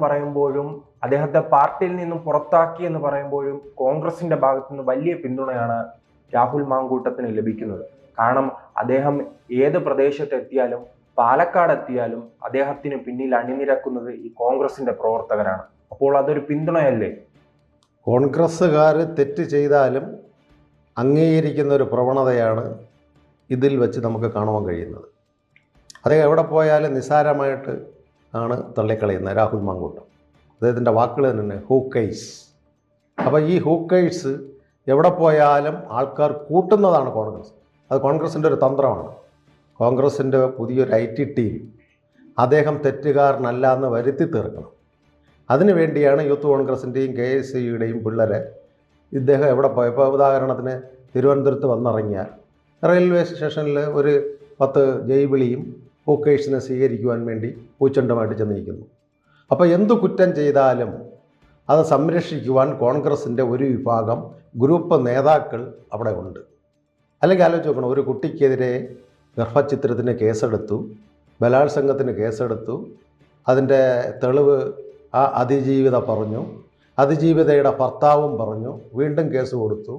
പറയുമ്പോഴും അദ്ദേഹത്തെ പാർട്ടിയിൽ നിന്നും പുറത്താക്കി എന്ന് പറയുമ്പോഴും കോൺഗ്രസിന്റെ ഭാഗത്തു നിന്ന് വലിയ പിന്തുണയാണ് രാഹുൽ മാങ്കൂട്ടത്തിന് ലഭിക്കുന്നത്. കാരണം അദ്ദേഹം ഏത് പ്രദേശത്തെത്തിയാലും പാലക്കാട് എത്തിയാലും അദ്ദേഹത്തിന് പിന്നിൽ അണിനിരക്കുന്നത് ഈ കോൺഗ്രസിന്റെ പ്രവർത്തകരാണ്. അപ്പോൾ അതൊരു പിന്തുണയല്ലേ? കോൺഗ്രസ്സുകാർ തെറ്റ് ചെയ്താലും അംഗീകരിക്കുന്ന ഒരു പ്രവണതയാണ് ഇതിൽ വെച്ച് നമുക്ക് കാണുവാൻ കഴിയുന്നത്. അദ്ദേഹം എവിടെ പോയാലും നിസ്സാരമായിട്ട് ആണ് തള്ളിക്കളയുന്നത് രാഹുൽ മാങ്കൂട്ടം. അദ്ദേഹത്തിൻ്റെ വാക്കുകൾ തന്നെ ഹൂക്കൈസ്. അപ്പോൾ ഈ ഹൂക്കൈസ് എവിടെ പോയാലും ആൾക്കാർ കൂട്ടുന്നതാണ് കോൺഗ്രസ്. അത് കോൺഗ്രസിൻ്റെ ഒരു തന്ത്രമാണ്. കോൺഗ്രസിൻ്റെ പുതിയൊരു IT ടീം അദ്ദേഹം തെറ്റുകാരനല്ല എന്ന് വരുത്തി തീർക്കണം. അതിനുവേണ്ടിയാണ് യൂത്ത് കോൺഗ്രസിൻ്റെയും KSUയുടെയും പിള്ളേരെ ഇദ്ദേഹം എവിടെ പോയപ്പോൾ ഉദാഹരണത്തിന് തിരുവനന്തപുരത്ത് വന്നിറങ്ങിയാൽ റെയിൽവേ സ്റ്റേഷനിൽ ഒരു 10 ജയ്വിളിയും ഹൂക്കേഴ്സിനെ സ്വീകരിക്കുവാൻ വേണ്ടി പൂച്ചെണ്ടുമായിട്ട് ചെന്നിരിക്കുന്നു. അപ്പോൾ എന്തു കുറ്റം ചെയ്താലും അത് സംരക്ഷിക്കുവാൻ കോൺഗ്രസിൻ്റെ ഒരു വിഭാഗം ഗ്രൂപ്പ് നേതാക്കൾ അവിടെ ഉണ്ട്. അല്ലെങ്കിൽ ആലോചിച്ച് നോക്കണം, ഒരു കുട്ടിക്കെതിരെ ഗർഭഛിദ്രത്തിന് കേസെടുത്തു, ബലാത്സംഗത്തിന് കേസെടുത്തു, അതിൻ്റെ തെളിവ് ആ അതിജീവിത പറഞ്ഞു, അതിജീവിതയുടെ ഭർത്താവും പറഞ്ഞു, വീണ്ടും കേസ് കൊടുത്തു.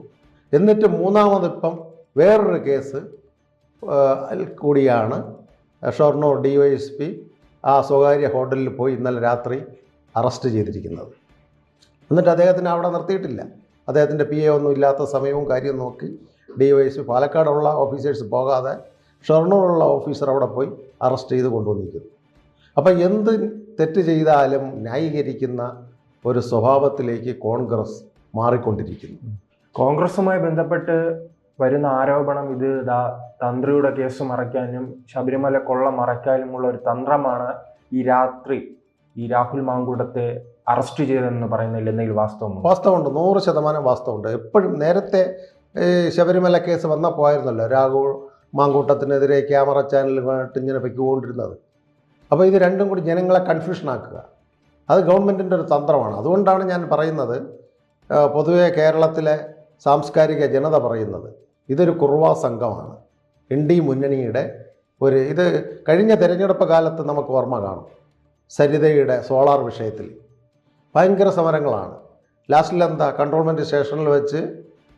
എന്നിട്ട് മൂന്നാമതിപ്പം വേറൊരു കേസ് കൂടിയാണ് ഷൊർണൂർ DYSP ആ സ്വകാര്യ ഹോട്ടലിൽ പോയി ഇന്നലെ രാത്രി അറസ്റ്റ് ചെയ്തിരിക്കുന്നത്. എന്നിട്ട് അദ്ദേഹത്തിന് അവിടെ നിർത്തിയിട്ടില്ല. അദ്ദേഹത്തിൻ്റെ PA ഒന്നും ഇല്ലാത്ത സമയവും കാര്യം നോക്കി DYSP പാലക്കാടുള്ള ഓഫീസേഴ്സ് പോകാതെ ഷൊർണൂറുള്ള ഓഫീസർ അവിടെ പോയി അറസ്റ്റ് ചെയ്ത് കൊണ്ടുവന്നിരിക്കുന്നു. അപ്പം എന്ത് തെറ്റ് ചെയ്താലും ന്യായീകരിക്കുന്ന ഒരു സ്വഭാവത്തിലേക്ക് കോൺഗ്രസ് മാറിക്കൊണ്ടിരിക്കുന്നു. കോൺഗ്രസുമായി ബന്ധപ്പെട്ട് വരുന്ന ആരോപണം ഇത് തന്ത്രിയുടെ കേസ് മറയ്ക്കാനും ശബരിമല കൊള്ള മറയ്ക്കാനുമുള്ള ഒരു തന്ത്രമാണ് ഈ രാത്രി ഈ രാഹുൽ മാങ്കൂട്ടത്തെ അറസ്റ്റ് ചെയ്തതെന്ന് പറയുന്നതിൽ എന്തെങ്കിലും വാസ്തവമുണ്ട്? 100% വാസ്തവമുണ്ട്. എപ്പോഴും നേരത്തെ ശബരിമല കേസ് വന്നപ്പോൾ ആയിരുന്നല്ലോ രാഹുൽ മാങ്കൂട്ടത്തിനെതിരെ ക്യാമറ ചാനലുമായിട്ട് ഇങ്ങനെ പൊയ്ക്കൊണ്ടിരുന്നത്. അപ്പോൾ ഇത് രണ്ടും കൂടി ജനങ്ങളെ കൺഫ്യൂഷനാക്കുക, അത് ഗവൺമെൻറ്റിൻ്റെ ഒരു തന്ത്രമാണ്. അതുകൊണ്ടാണ് ഞാൻ പറയുന്നത്, പൊതുവെ കേരളത്തിലെ സാംസ്കാരിക ജനത പറയുന്നത് ഇതൊരു കുറുവാ സംഘമാണ്. ND മുന്നണിയുടെ ഇത് കഴിഞ്ഞ തെരഞ്ഞെടുപ്പ് കാലത്ത് നമുക്ക് ഓർമ്മ കാണും. സരിതയുടെ സോളാർ വിഷയത്തിൽ ഭയങ്കര സമരങ്ങളാണ്. ലാസ്റ്റിലെന്താ, കൺട്രോൾമെൻറ്റ് സ്റ്റേഷനിൽ വെച്ച്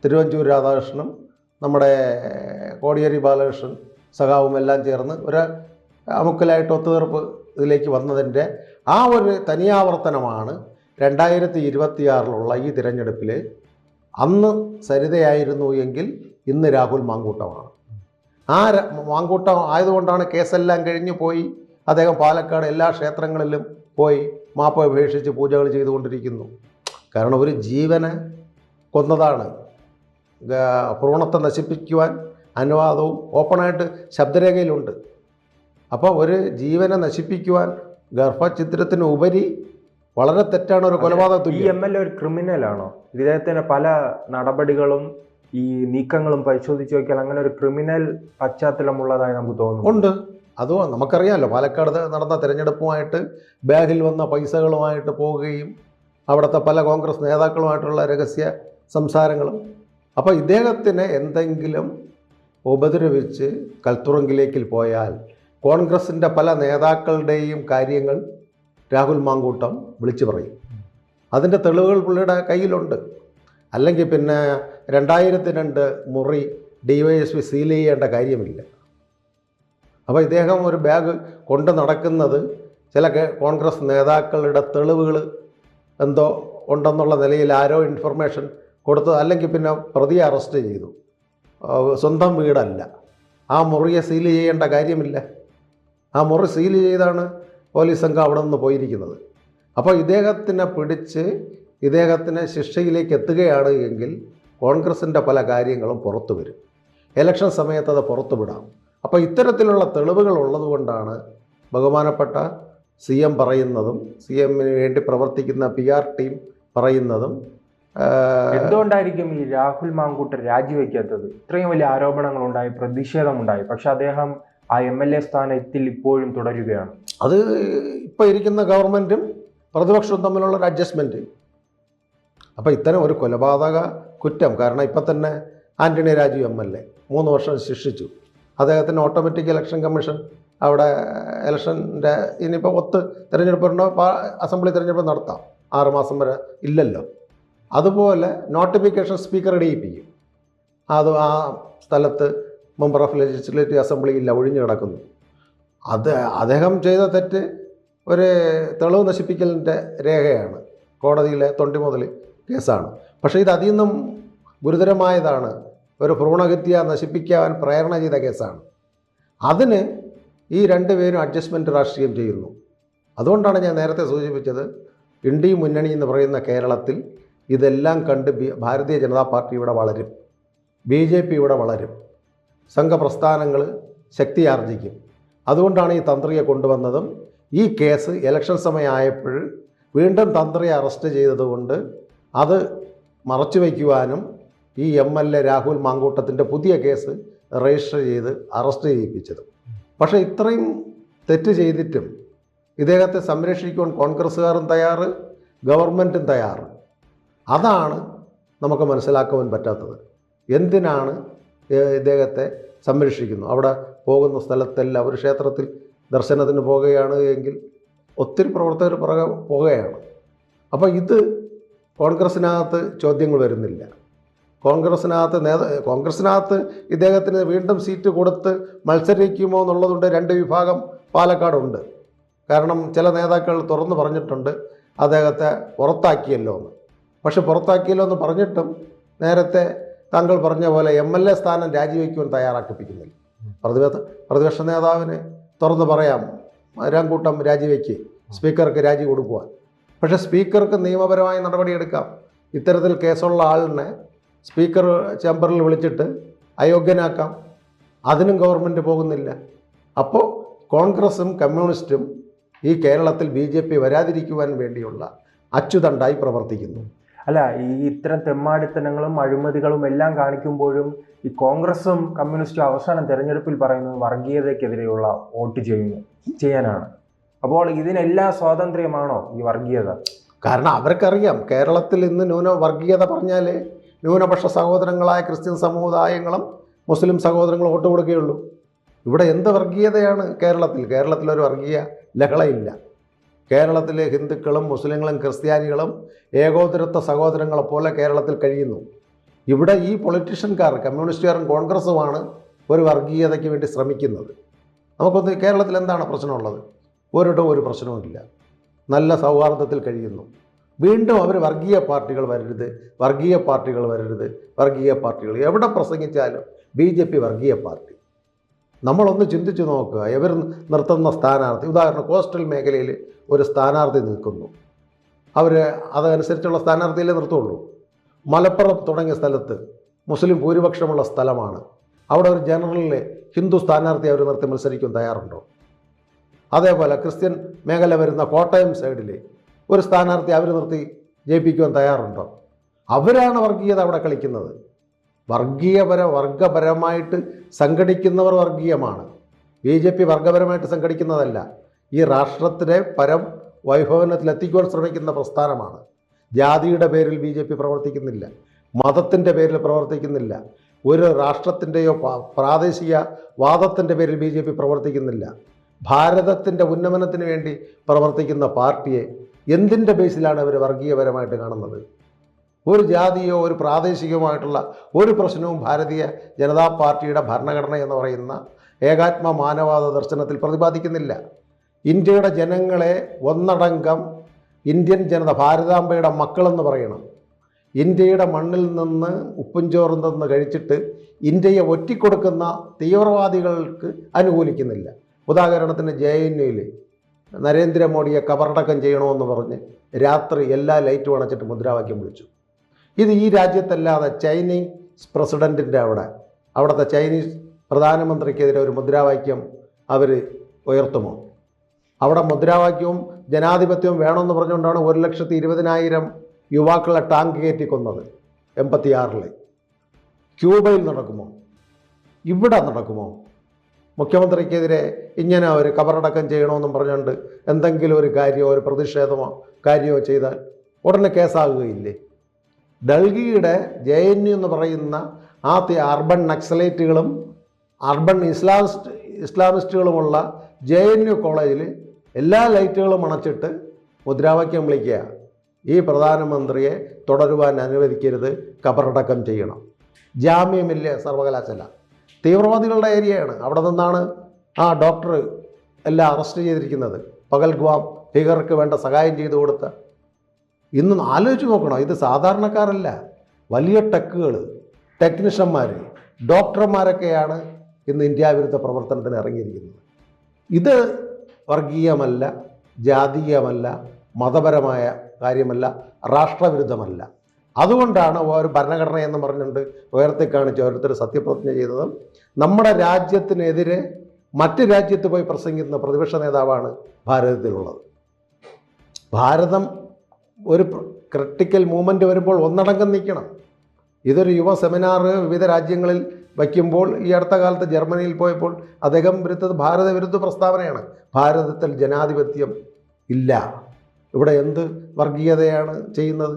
തിരുവഞ്ചൂർ രാധാകൃഷ്ണനും നമ്മുടെ കോടിയേരി ബാലകൃഷ്ണൻ സഖാവും എല്ലാം ചേർന്ന് ഒരു അമുക്കലായിട്ട് ഒത്തുതീർപ്പ് ഇതിലേക്ക് വന്നതിൻ്റെ ആ ഒരു തനിയാവർത്തനമാണ് 2026 ഈ തിരഞ്ഞെടുപ്പിൽ. അന്ന് സരിതയായിരുന്നു എങ്കിൽ ഇന്ന് രാഹുൽ മാങ്കൂട്ടമാണ്. ആ മാങ്കൂട്ടം ആയതുകൊണ്ടാണ് കേസെല്ലാം കഴിഞ്ഞു പോയി അദ്ദേഹം പാലക്കാട് എല്ലാ ക്ഷേത്രങ്ങളിലും പോയി മാപ്പ് അപേക്ഷിച്ച് പൂജകൾ ചെയ്തുകൊണ്ടിരിക്കുന്നു. കാരണം ഒരു ജീവനെ കൊന്നതാണ്. ഭ്രൂണത്തെ നശിപ്പിക്കുവാൻ അനുവാദവും ഓപ്പണായിട്ട് ശബ്ദരേഖയിലുണ്ട്. അപ്പോൾ ഒരു ജീവനെ നശിപ്പിക്കുവാൻ ഗർഭഛിദ്രത്തിന് ഉപരി വളരെ തെറ്റാണ് ഒരു കൊലപാതകം. ഈ MLA ഒരു ക്രിമിനലാണോ? ഇദ്ദേഹത്തിന് പല നടപടികളും ഈ നീക്കങ്ങളും പരിശോധിച്ച് നോക്കിയാൽ അങ്ങനെ ഒരു ക്രിമിനൽ പശ്ചാത്തലമുള്ളതായി നമുക്ക് തോന്നുന്നു. ഉണ്ട്. അത് നമുക്കറിയാമല്ലോ, പാലക്കാട് നടന്ന തിരഞ്ഞെടുപ്പുമായിട്ട് ബാഗിൽ വന്ന പൈസകളുമായിട്ട് പോവുകയും അവിടുത്തെ പല കോൺഗ്രസ് നേതാക്കളുമായിട്ടുള്ള രഹസ്യ സംസാരങ്ങളും. അപ്പോൾ ഇദ്ദേഹത്തിന് എന്തെങ്കിലും ഉപദ്രവിച്ച് കൽത്തുറങ്കിലേക്ക് പോയാൽ കോൺഗ്രസിൻ്റെ പല നേതാക്കളുടെയും കാര്യങ്ങൾ രാഹുൽ മാങ്കൂട്ടം വിളിച്ചു പറയും. അതിൻ്റെ തെളിവുകൾ പുള്ളിയുടെ കയ്യിലുണ്ട്. അല്ലെങ്കിൽ പിന്നെ 2002 മുറി DYSP സീൽ ചെയ്യേണ്ട കാര്യമില്ല. അപ്പോൾ ഇദ്ദേഹം ഒരു ബാഗ് കൊണ്ട് നടക്കുന്നത് ചില കോൺഗ്രസ് നേതാക്കളുടെ തെളിവുകൾ എന്തോ ഉണ്ടെന്നുള്ള നിലയിൽ ആരോ ഇൻഫർമേഷൻ കൊടുത്തു. അല്ലെങ്കിൽ പിന്നെ പ്രതിയെ അറസ്റ്റ് ചെയ്തു. സ്വന്തം വീടല്ല, ആ മുറിയെ സീൽ ചെയ്യേണ്ട കാര്യമില്ല. ആ മുറി സീൽ ചെയ്താണ് പോലീസ് സംഘം അവിടെ നിന്ന് പോയിരിക്കുന്നത്. അപ്പോൾ ഇദ്ദേഹത്തിനെ പിടിച്ച് ഇദ്ദേഹത്തിന് ശിക്ഷയിലേക്ക് എത്തുകയാണ് എങ്കിൽ കോൺഗ്രസിൻ്റെ പല കാര്യങ്ങളും പുറത്തു വരും. ഇലക്ഷൻ സമയത്ത് അത് പുറത്തു വിടാം. അപ്പോൾ ഇത്തരത്തിലുള്ള തെളിവുകൾ ഉള്ളതുകൊണ്ടാണ് ബഹുമാനപ്പെട്ട CM പറയുന്നതും CMന് വേണ്ടി പ്രവർത്തിക്കുന്ന PR ടീം പറയുന്നതും. എന്തുകൊണ്ടായിരിക്കും ഈ രാഹുൽ മാങ്കൂട്ടർ രാജിവെക്കാത്തത്? ഇത്രയും വലിയ ആരോപണങ്ങളുണ്ടായി, പ്രതിഷേധമുണ്ടായി, പക്ഷെ അദ്ദേഹം ആ MLA സ്ഥാനത്തിൽ ഇപ്പോഴും തുടരുകയാണ്. അത് ഇപ്പോൾ ഇരിക്കുന്ന ഗവൺമെൻറ്റും പ്രതിപക്ഷവും തമ്മിലുള്ള ഒരു അഡ്ജസ്റ്റ്മെൻറ്റ്. അപ്പോൾ ഇത്തരം ഒരു കൊലപാതക കുറ്റം, കാരണം ഇപ്പം തന്നെ ആൻ്റണി രാജു MLA 3 വർഷം ശിക്ഷിച്ചു. അദ്ദേഹത്തിന് ഓട്ടോമാറ്റിക് ഇലക്ഷൻ കമ്മീഷൻ അവിടെ ഇലക്ഷൻ്റെ ഇനിയിപ്പോൾ തിരഞ്ഞെടുപ്പ് അസംബ്ലി തിരഞ്ഞെടുപ്പ് നടത്താം, 6 മാസം വരെ ഇല്ലല്ലോ. അതുപോലെ നോട്ടിഫിക്കേഷൻ സ്പീക്കർ ഇടിയിപ്പിക്കും. അത് ആ സ്ഥലത്ത് മെമ്പർ ഓഫ് ലെജിസ്ലേറ്റീവ് അസംബ്ലി ഇല്ല, ഒഴിഞ്ഞു കിടക്കുന്നു. അദ്ദേഹം ചെയ്ത തെറ്റ് ഒരു തെളിവ് നശിപ്പിക്കലിൻ്റെ രേഖയാണ്, കോടതിയിലെ തൊണ്ടിമുതൽ കേസാണ്. പക്ഷേ ഇത് അതിൽ നിന്നും ഗുരുതരമായതാണ്, ഒരു ഭ്രൂണഹത്യ നശിപ്പിക്കാൻ പ്രേരണ ചെയ്ത കേസാണ്. അതിന് ഈ രണ്ടുപേരും അഡ്ജസ്റ്റ്മെൻറ്റ് രാഷ്ട്രീയം ചെയ്യുന്നു. അതുകൊണ്ടാണ് ഞാൻ നേരത്തെ സൂചിപ്പിച്ചത്, ഇന്ത്യ മുന്നണി എന്ന് പറയുന്ന കേരളത്തിൽ ഇതെല്ലാം കണ്ട് ഭാരതീയ ജനതാ പാർട്ടി ഇവിടെ വളരും, BJP ഇവിടെ വളരും, സംഘപ്രസ്ഥാനങ്ങൾ ശക്തിയാർജിക്കും. അതുകൊണ്ടാണ് ഈ തന്ത്രിയെ കൊണ്ടുവന്നതും ഈ കേസ് ഇലക്ഷൻ സമയമായപ്പോൾ വീണ്ടും തന്ത്രിയെ അറസ്റ്റ് ചെയ്തതുകൊണ്ട് അത് മറച്ചു വയ്ക്കുവാനും ഈ MLA രാഹുൽ മാങ്കൂട്ടത്തിൻ്റെ പുതിയ കേസ് രജിസ്റ്റർ ചെയ്ത് അറസ്റ്റ് ചെയ്യിപ്പിച്ചത്. പക്ഷേ ഇത്രയും തെറ്റ് ചെയ്തിട്ടും ഇദ്ദേഹത്തെ സംരക്ഷിക്കുവാൻ കോൺഗ്രസ്സുകാരും തയ്യാറ്, ഗവൺമെൻറ്റും തയ്യാറ്. അതാണ് നമുക്ക് മനസ്സിലാക്കുവാൻ പറ്റാത്തത്. എന്തിനാണ് ഇദ്ദേഹത്തെ സംരക്ഷിക്കുന്നു? അവിടെ പോകുന്ന സ്ഥലത്തെല്ലാം ഒരു ക്ഷേത്രത്തിൽ ദർശനത്തിന് പോകുകയാണ് എങ്കിൽ ഒത്തിരി പ്രവർത്തകർ പുറകെ പോകുകയാണ്. അപ്പോൾ ഇത് കോൺഗ്രസ്സിനകത്ത് ചോദ്യങ്ങൾ വരുന്നില്ല. കോൺഗ്രസ്സിനകത്ത് ഇദ്ദേഹത്തിന് വീണ്ടും സീറ്റ് കൊടുത്ത് മത്സരിക്കുമോ എന്നുള്ളതുകൊണ്ട് 2 വിഭാഗം പാലക്കാടുണ്ട്. കാരണം ചില നേതാക്കൾ തുറന്നു പറഞ്ഞിട്ടുണ്ട് അദ്ദേഹത്തെ പുറത്താക്കിയല്ലോ എന്ന്. പക്ഷെ പുറത്താക്കിയല്ലോ എന്ന് പറഞ്ഞിട്ടും നേരത്തെ താങ്കൾ പറഞ്ഞ പോലെ MLA സ്ഥാനം രാജിവെക്കുവാൻ തയ്യാറാക്കിപ്പിക്കുന്നില്ല. പ്രതിപക്ഷ നേതാവിന് തുറന്നു പറയാം, മാങ്കൂട്ടം രാജിവെക്ക്, സ്പീക്കർക്ക് രാജി കൊടുക്കുവാൻ. പക്ഷേ സ്പീക്കർക്ക് നിയമപരമായ നടപടിയെടുക്കാം. ഇത്തരത്തിൽ കേസുള്ള ആളിനെ സ്പീക്കർ ചേംബറിൽ വിളിച്ചിട്ട് അയോഗ്യനാക്കാം. അതിനും ഗവൺമെൻറ് പോകുന്നില്ല. അപ്പോൾ കോൺഗ്രസും കമ്മ്യൂണിസ്റ്റും ഈ കേരളത്തിൽ BJP വരാതിരിക്കുവാൻ വേണ്ടിയുള്ള അച്ചുതണ്ടായി പ്രവർത്തിക്കുന്നു. അല്ല, ഈ ഇത്തരം തെമ്മാടിത്തനങ്ങളും അഴിമതികളും എല്ലാം കാണിക്കുമ്പോഴും ഈ കോൺഗ്രസും കമ്മ്യൂണിസ്റ്റും അവസാനം തെരഞ്ഞെടുപ്പിൽ പറയുന്നത് വർഗീയതയ്ക്കെതിരെയുള്ള വോട്ട് ചെയ്യാനാണ്. അപ്പോൾ ഇതിനെല്ലാം സ്വാതന്ത്ര്യമാണോ ഈ വർഗീയത? കാരണം അവർക്കറിയാം കേരളത്തിൽ ഇന്ന് വർഗീയത പറഞ്ഞാൽ ന്യൂനപക്ഷ സഹോദരങ്ങളായ ക്രിസ്ത്യൻ സമുദായങ്ങളും മുസ്ലിം സഹോദരങ്ങളും വോട്ട് കൊടുക്കുകയുള്ളൂ. ഇവിടെ എന്ത് വർഗീയതയാണ് കേരളത്തിലൊരു വർഗീയ ലഹളയില്ല. കേരളത്തിലെ ഹിന്ദുക്കളും മുസ്ലിങ്ങളും ക്രിസ്ത്യാനികളും ഏകോദരത്വ സഹോദരങ്ങളെ പോലെ കേരളത്തിൽ കഴിയുന്നു. ഇവിടെ ഈ പൊളിറ്റീഷ്യൻകാർ, കമ്മ്യൂണിസ്റ്റുകാരും കോൺഗ്രസുമാണ് ഒരു വർഗീയതയ്ക്ക് വേണ്ടി ശ്രമിക്കുന്നത്. നമുക്കൊന്ന് കേരളത്തിൽ എന്താണ് പ്രശ്നമുള്ളത്? ഒരു പ്രശ്നവുമില്ല. നല്ല സൗഹാർദ്ദത്തിൽ കഴിയുന്നു. വീണ്ടും അവർ വർഗീയ പാർട്ടികൾ വരരുത്. എവിടെ പ്രസംഗിച്ചാലും BJP വർഗീയ പാർട്ടി. നമ്മളൊന്ന് ചിന്തിച്ചു നോക്കുക. ഇവർ നിർത്തുന്ന സ്ഥാനാർത്ഥി, ഉദാഹരണം കോസ്റ്റൽ മേഖലയിൽ ഒരു സ്ഥാനാർത്ഥി നിൽക്കുന്നു, അവർ അതനുസരിച്ചുള്ള സ്ഥാനാർത്ഥിയിലേ നിർത്തുള്ളൂ. മലപ്പുറം തുടങ്ങിയ സ്ഥലത്ത് മുസ്ലിം ഭൂരിപക്ഷമുള്ള സ്ഥലമാണ്. അവിടെ ഒരു ജനറലിലെ ഹിന്ദു സ്ഥാനാർത്ഥി അവർ നിർത്തി മത്സരിക്കാൻ തയ്യാറുണ്ടോ? അതേപോലെ ക്രിസ്ത്യൻ മേഖല വരുന്ന കോട്ടയം സൈഡിൽ ഒരു സ്ഥാനാർത്ഥി അവർ നിർത്തി ജയിപ്പിക്കുവാൻ തയ്യാറുണ്ടോ? അവരാണ് വർഗീയത അവിടെ കളിക്കുന്നത്. വർഗപരമായിട്ട് സംഘടിക്കുന്നവർ വർഗീയമാണ്. BJP വർഗപരമായിട്ട് സംഘടിക്കുന്നതല്ല. ഈ രാഷ്ട്രത്തിലെ വൈഭവനത്തിലെത്തിക്കുവാൻ ശ്രമിക്കുന്ന പ്രസ്ഥാനമാണ്. ജാതിയുടെ പേരിൽ BJP പ്രവർത്തിക്കുന്നില്ല, മതത്തിൻ്റെ പേരിൽ പ്രവർത്തിക്കുന്നില്ല, ഒരു രാഷ്ട്രത്തിൻ്റെയോ പ്രാദേശിക വാദത്തിൻ്റെ പേരിൽ BJP പ്രവർത്തിക്കുന്നില്ല. ഭാരതത്തിൻ്റെ ഉന്നമനത്തിന് വേണ്ടി പ്രവർത്തിക്കുന്ന പാർട്ടിയെ എന്തിൻ്റെ ബേസിലാണ് അവർ വർഗീയപരമായിട്ട് കാണുന്നത്? ഒരു ജാതിയോ ഒരു പ്രാദേശികമായിട്ടുള്ള ഒരു പ്രശ്നവും ഭാരതീയ ജനതാ പാർട്ടിയുടെ ഭരണഘടന എന്ന് പറയുന്ന ഏകാത്മ മാനവാദ ദർശനത്തിൽ പ്രതിപാദിക്കുന്നില്ല. ഇന്ത്യയുടെ ജനങ്ങളെ ഒന്നടങ്കം ഇന്ത്യൻ ജനത, ഭാരതാംബയുടെ മക്കളെന്ന് പറയണം. ഇന്ത്യയുടെ മണ്ണിൽ നിന്ന് ഉപ്പും ചോറും തന്ന് കഴിച്ചിട്ട് ഇന്ത്യയെ ഒറ്റിക്കൊടുക്കുന്ന തീവ്രവാദികൾക്ക് അനുകൂലിക്കുന്നില്ല. ഉദാഹരണത്തിന് JNUവിൽ നരേന്ദ്രമോദിയെ കബറടക്കം ചെയ്യണമെന്ന് പറഞ്ഞ് രാത്രി എല്ലാ ലൈറ്റും അണച്ചിട്ട് മുദ്രാവാക്യം വിളിച്ചു. ഇത് ഈ രാജ്യത്തല്ലാതെ ചൈനീസ് പ്രസിഡൻറ്റിൻ്റെ അവിടുത്തെ ചൈനീസ് പ്രധാനമന്ത്രിക്കെതിരെ ഒരു മുദ്രാവാക്യം അവർ ഉയർത്തുമോ? അവിടെ മുദ്രാവാക്യവും ജനാധിപത്യവും വേണമെന്ന് പറഞ്ഞുകൊണ്ടാണ് 1,20,000 യുവാക്കളെ ടാങ്ക് കയറ്റി കൊന്നത് 86-ൽ. ക്യൂബയിൽ നടക്കുമോ? ഇവിടെ നടക്കുമോ? മുഖ്യമന്ത്രിക്കെതിരെ ഇങ്ങനെ ഒരു കബറടക്കം ചെയ്യണമെന്നും പറഞ്ഞുകൊണ്ട് എന്തെങ്കിലും ഒരു കാര്യമോ ഒരു പ്രതിഷേധമോ കാര്യമോ ചെയ്താൽ ഉടനെ കേസാകുകയില്ലേ? ഡൽഹിയുടെ JNU എന്ന് പറയുന്ന അർബൻ നക്സലൈറ്റുകളും അർബൻ ഇസ്ലാമിസ്റ്റുകളുമുള്ള JNU കോളേജിൽ എല്ലാ ലൈറ്റുകളും അണച്ചിട്ട് മുദ്രാവാക്യം വിളിക്കുക, ഈ പ്രധാനമന്ത്രിയെ തുടരുവാൻ അനുവദിക്കരുത്, കബറടക്കം ചെയ്യണം. ജാമ്യമില്ല സർവകലാശാല. തീവ്രവാദികളുടെ ഏരിയയാണ്. അവിടെ നിന്നാണ് ആ ഡോക്ടർ എല്ലാം അറസ്റ്റ് ചെയ്തിരിക്കുന്നത്. പകൽഗ്വാം ഭീകരർക്ക് വേണ്ട സഹായം ചെയ്തു കൊടുത്ത. ഇന്ന് ആലോചിച്ച് നോക്കണം, ഇത് സാധാരണക്കാരല്ല, വലിയ ടെക്നീഷ്യന്മാർ, ഡോക്ടർമാരൊക്കെയാണ് ഇന്ന് ഇന്ത്യ വിരുദ്ധ പ്രവർത്തനത്തിന് ഇറങ്ങിയിരിക്കുന്നത്. ഇത് വർഗീയമല്ല, ജാതീയമല്ല, മതപരമായ കാര്യമല്ല, രാഷ്ട്രവിരുദ്ധമല്ല. അതുകൊണ്ടാണ് ഒരു ഭരണഘടന എന്ന് പറഞ്ഞുകൊണ്ട് ഉയർത്തിക്കാണിച്ച് ഓരോരുത്തർ സത്യപ്രതിജ്ഞ ചെയ്തതും. നമ്മുടെ രാജ്യത്തിനെതിരെ മറ്റ് രാജ്യത്ത് പോയി പ്രസംഗിക്കുന്ന പ്രതിപക്ഷ നേതാവാണ് ഭാരതത്തിലുള്ളത്. ഭാരതം ഒരു ക്രിട്ടിക്കൽ മൂവ്മെൻറ്റ് വരുമ്പോൾ ഒന്നടങ്കം നിൽക്കണം. ഇതൊരു യുവ സെമിനാർ വിവിധ രാജ്യങ്ങളിൽ വയ്ക്കുമ്പോൾ ഈ അടുത്ത കാലത്ത് ജർമ്മനിയിൽ പോയപ്പോൾ അദ്ദേഹം വിരുദ്ധ ഭാരത വിരുദ്ധ പ്രസ്താവനയാണ്. ഭാരതത്തിൽ ജനാധിപത്യം ഇല്ല, ഇവിടെ എന്ത് വർഗീയതയാണ് ചെയ്യുന്നത്?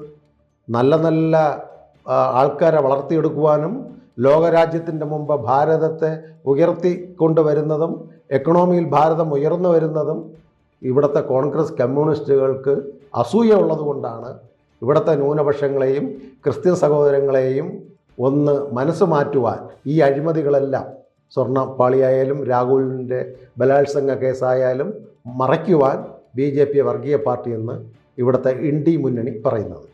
നല്ല നല്ല ആൾക്കാരെ വളർത്തിയെടുക്കുവാനും ലോകരാജ്യത്തിൻ്റെ മുമ്പ് ഭാരതത്തെ ഉയർത്തിക്കൊണ്ടുവരുന്നതും എക്കണോമിയിൽ ഭാരതം ഉയർന്നു വരുന്നതും ഇവിടുത്തെ കോൺഗ്രസ് കമ്മ്യൂണിസ്റ്റുകൾക്ക് അസൂയ ഉള്ളതുകൊണ്ടാണ്. ഇവിടുത്തെ ന്യൂനപക്ഷങ്ങളെയും ക്രിസ്ത്യൻ സഹോദരങ്ങളെയും ഒന്ന് മനസ്സ് മാറ്റുവാൻ ഈ അഴിമതികളെല്ലാം, സ്വർണ്ണപ്പാളിയായാലും രാഹുലിൻ്റെ ബലാത്സംഗ കേസായാലും മറയ്ക്കുവാൻ BJP വർഗീയ പാർട്ടി എന്ന് ഇവിടുത്തെ ഇന്ത്യ മുന്നണി പറയുന്നത്.